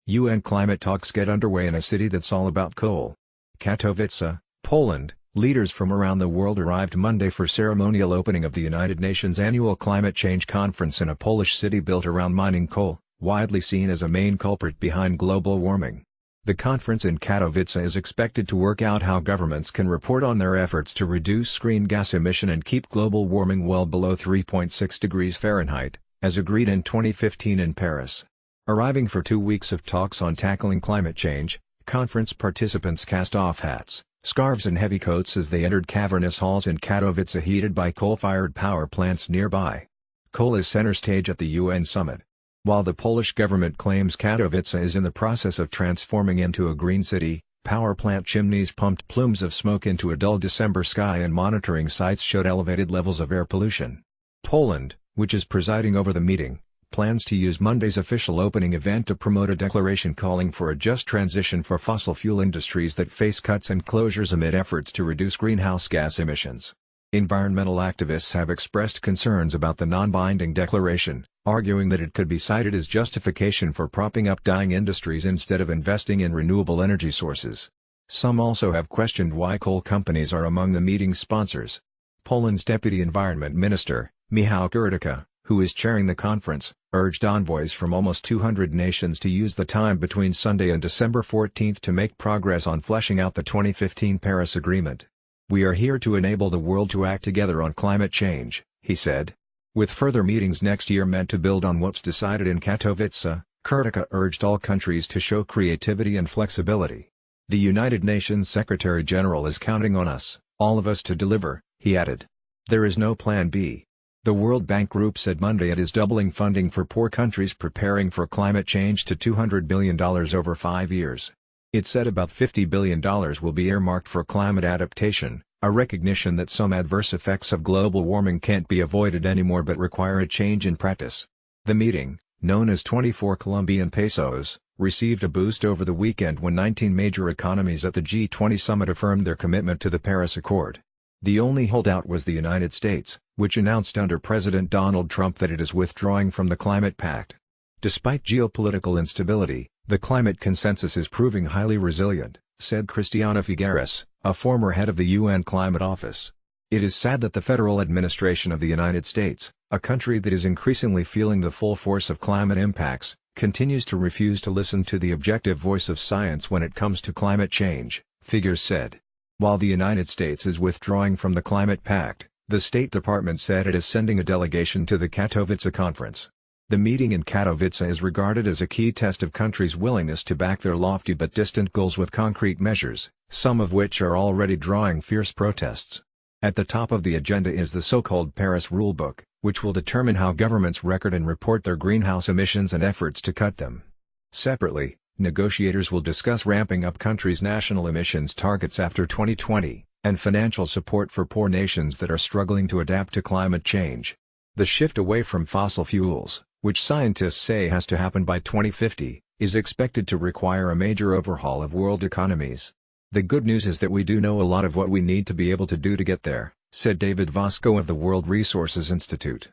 UN climate talks get underway in a city that's all about coal. Katowice, Poland, leaders from around the world arrived Monday for ceremonial opening of the United Nations Annual Climate Change Conference in a Polish city built around mining coal, widely seen as a main culprit behind global warming. The conference in Katowice is expected to work out how governments can report on their efforts to reduce greenhouse gas emission and keep global warming well below 3.6 degrees Fahrenheit, as agreed in 2015 in Paris. Arriving for 2 weeks of talks on tackling climate change, conference participants cast off hats, scarves and heavy coats as they entered cavernous halls in Katowice heated by coal-fired power plants nearby. Coal is center stage at the UN summit. While the Polish government claims Katowice is in the process of transforming into a green city, power plant chimneys pumped plumes of smoke into a dull December sky and monitoring sites showed elevated levels of air pollution. Poland, which is presiding over the meeting, plans to use Monday's official opening event to promote a declaration calling for a just transition for fossil fuel industries that face cuts and closures amid efforts to reduce greenhouse gas emissions. Environmental activists have expressed concerns about the non-binding declaration, arguing that it could be cited as justification for propping up dying industries instead of investing in renewable energy sources. Some also have questioned why coal companies are among the meeting's sponsors. Poland's Deputy Environment Minister, Michał Kurtyka, who is chairing the conference, urged envoys from almost 200 nations to use the time between Sunday and December 14 to make progress on fleshing out the 2015 Paris Agreement. "We are here to enable the world to act together on climate change," he said. With further meetings next year meant to build on what's decided in Katowice, Kurtyka urged all countries to show creativity and flexibility. "The United Nations Secretary-General is counting on us, all of us to deliver," he added. "There is no plan B." The World Bank Group said Monday it is doubling funding for poor countries preparing for climate change to $200 billion over 5 years. It said about $50 billion will be earmarked for climate adaptation, a recognition that some adverse effects of global warming can't be avoided anymore but require a change in practice. The meeting, known as 24 Colombian pesos, received a boost over the weekend when 19 major economies at the G20 summit affirmed their commitment to the Paris Accord. The only holdout was the United States, which announced under President Donald Trump that it is withdrawing from the Climate Pact. Despite geopolitical instability, the climate consensus is proving highly resilient, said Christiana Figueres, a former head of the UN Climate Office. "It is sad that the federal administration of the United States, a country that is increasingly feeling the full force of climate impacts, continues to refuse to listen to the objective voice of science when it comes to climate change," Figueres said. While the United States is withdrawing from the Climate Pact, the State Department said it is sending a delegation to the Katowice conference. The meeting in Katowice is regarded as a key test of countries' willingness to back their lofty but distant goals with concrete measures, some of which are already drawing fierce protests. At the top of the agenda is the so-called Paris Rulebook, which will determine how governments record and report their greenhouse emissions and efforts to cut them. Separately, negotiators will discuss ramping up countries' national emissions targets after 2020, and financial support for poor nations that are struggling to adapt to climate change. The shift away from fossil fuels, which scientists say has to happen by 2050, is expected to require a major overhaul of world economies. "The good news is that we do know a lot of what we need to be able to do to get there," said David Vasco of the World Resources Institute.